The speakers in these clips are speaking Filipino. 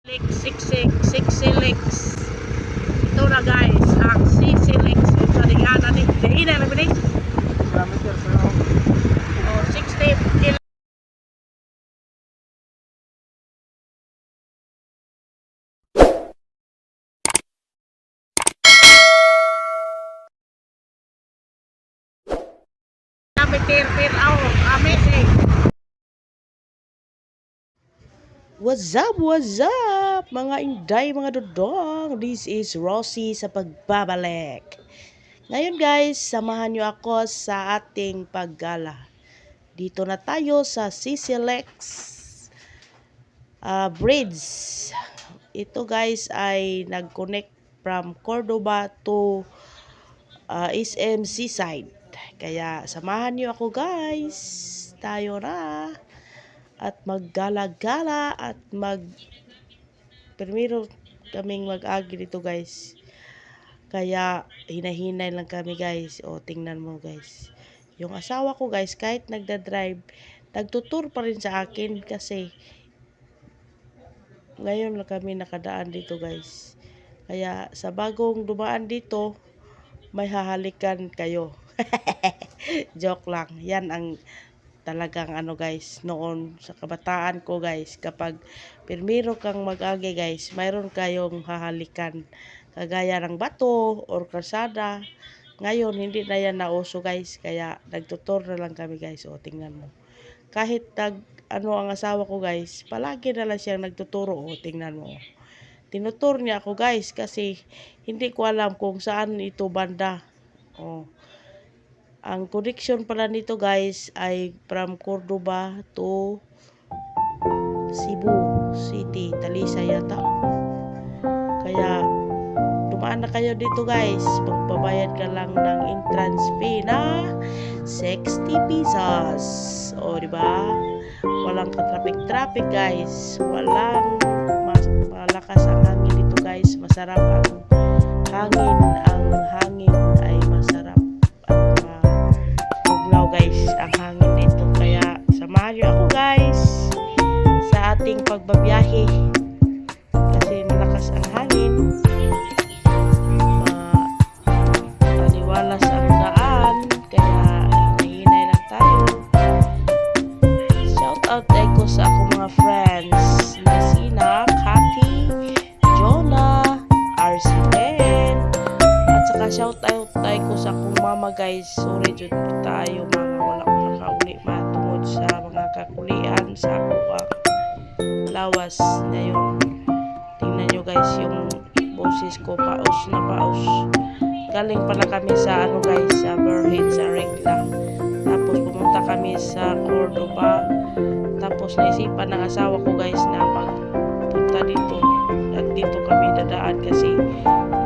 Six ito na guys ang Six sa ligana ni Dina na bini oh 60 kilo per hour amazing. What's up mga inday, mga dodong. This is Rosie sa pagbabalik. Ngayon guys, samahan nyo ako sa ating paggala. Dito na tayo sa CCLX Bridge. Ito guys ay nag-connect from Cordoba to SM Seaside. Kaya samahan nyo ako guys. Tayo na. At maggala-gala at primero kaming mag-agi dito guys. Kaya hinahinay lang kami guys. O tingnan mo guys. Yung asawa ko guys, kahit nagda-drive, nagtutur pa rin sa akin kasi ngayon lang kami nakadaan dito guys. Kaya sa bagong dumaan dito, may hahalikan kayo. Joke lang. Yan ang talagang ano guys, noon sa kabataan ko guys, kapag pirmiro kang mag-agi guys, mayroon kayong hahalikan kagaya ng bato or kalsada. Ngayon hindi na yan nauso guys, kaya nagtutur na lang kami guys. O tingnan mo, kahit ang asawa ko guys, palagi na lang siyang nagtuturo. O tingnan mo, tinutur niya ako guys kasi hindi ko alam kung saan ito banda. Ang connection pala nito guys ay from Cordoba to Cebu City, Talisay yata. Kaya dumaan na kayo dito guys. Magbabayad ka lang ng entrance fee na 60 pesos. O diba? Walang ka-traffic guys. Walang malakas ang hangin dito guys. Masarap ang hangin. Ang hangin ay masarap. Guys, ang hangin dito. Kaya samahan nyo ako guys sa ating pagbabiyahe kasi malakas ang hangin, maliwalas ang daan, kaya hinahinay lang tayo. Shout out ko sa akong mga friends na sina Cathy, Jonah, RC Ben, at saka shout out ko sa akong mama guys. Sorry jud tayo mga wala ko nakauli matungod sa mga kakulian sa ako lawas na yun. Tingnan nyo guys yung boses ko, paus na paus. Galing pala kami sa ano guys, sa Berhead sa Regla, tapos pumunta kami sa Cordoba, tapos naisipan ng asawa ko guys na pagpunta dito at dito kami dadaan kasi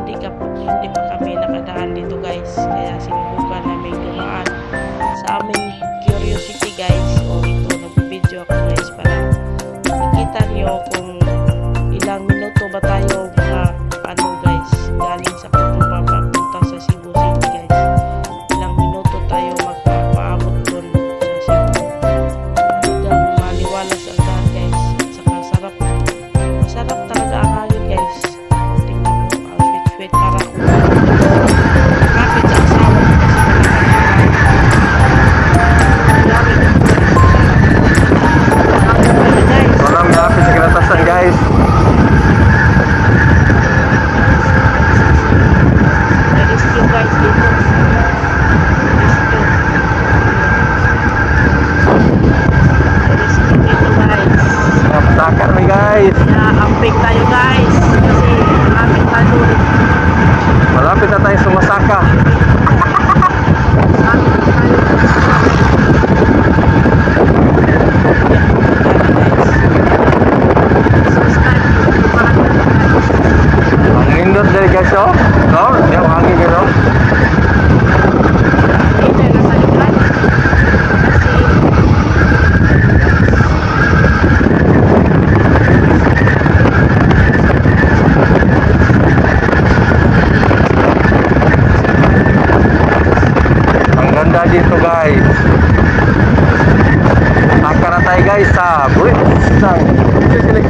hindi pa kami nakadaan dito guys. Kaya sinubukan namin dumaan sa aming curiosity guys. O ito, nag-video ako guys para makita nyo kung ilang minuto ba tayo ano guys, galing sa Cordoba papunta sa Cebu City guys. Ilang minuto tayo magpapaabot dun sa Cebu. Hanggang maliwalas ang daan guys. At saka masarap talaga ang hangin guys. Tingnan mo, sweet para kapit sa asawa ko kasi walang malapit sa kinatasan guys. Rescue guys dito. Rescue dito guys. Napatakan kami guys. Amping tayo guys kasi malapit tayo. Malapit na tayo sumasaka. Ang indot dali guys oh. No? Yung hangin guys oh. Dito guys, taka na tayo guys sa bridge ng CCLX.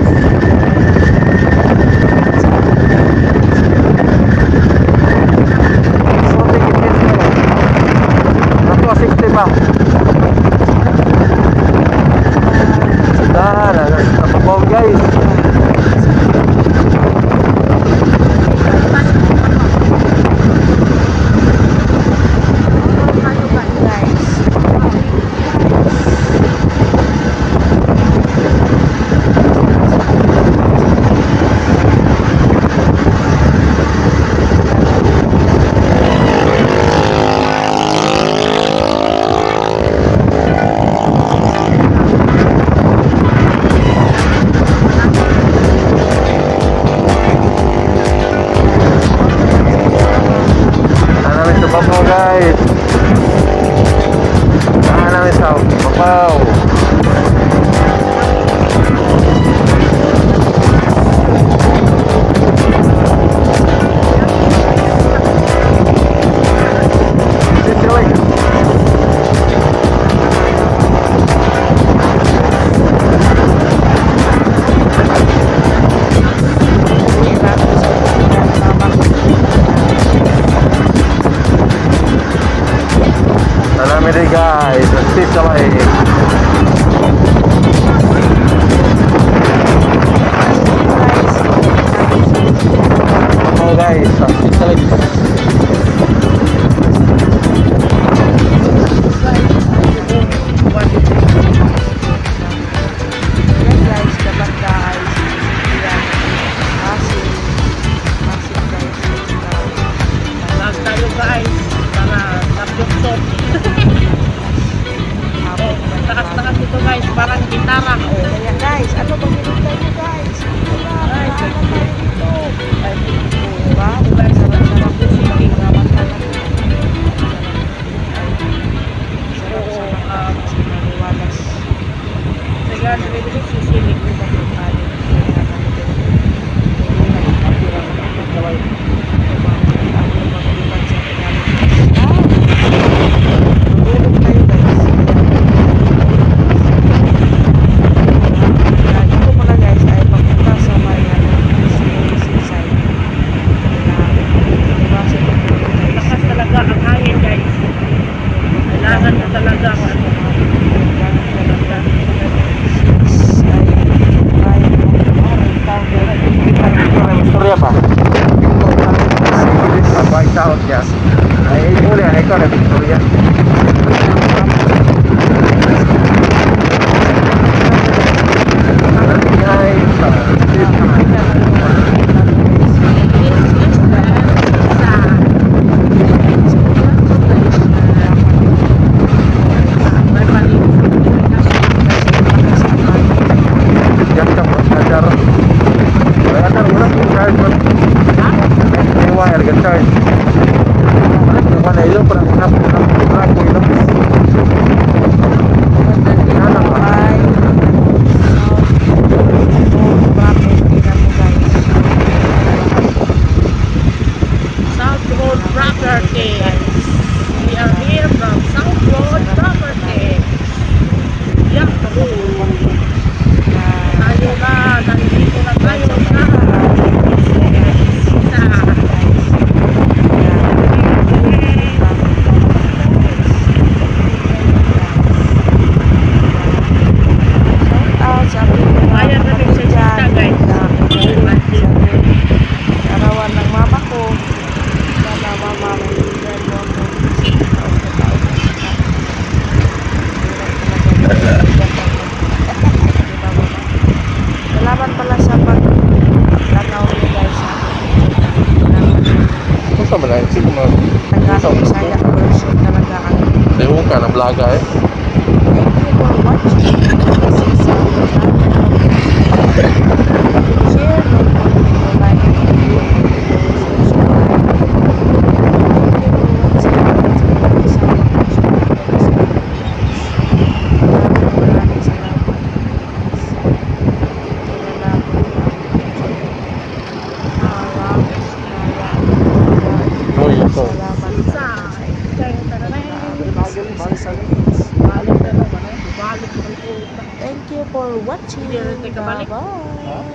charge mo. Ha? May wire ka charge. Yung ano ilong parang drag ko ilong. Maganda dito ay South Road Property. We are here from South Road Property. Yahoo! Tayo na, nandito na tayo sa sa ating mga kapatid dyan na arawan ng mama ko. Sana mama may bigyan mo ako. Salamat pala sa pag-lanaw niyo guys ha. Gusto mo lang, sige mo. Tagalog Bisaya version talaga ang Ewan ka, nablaga eh. thank you for watching. Share, don't forget to like and subscribe. Thank you for watching. Bye-bye.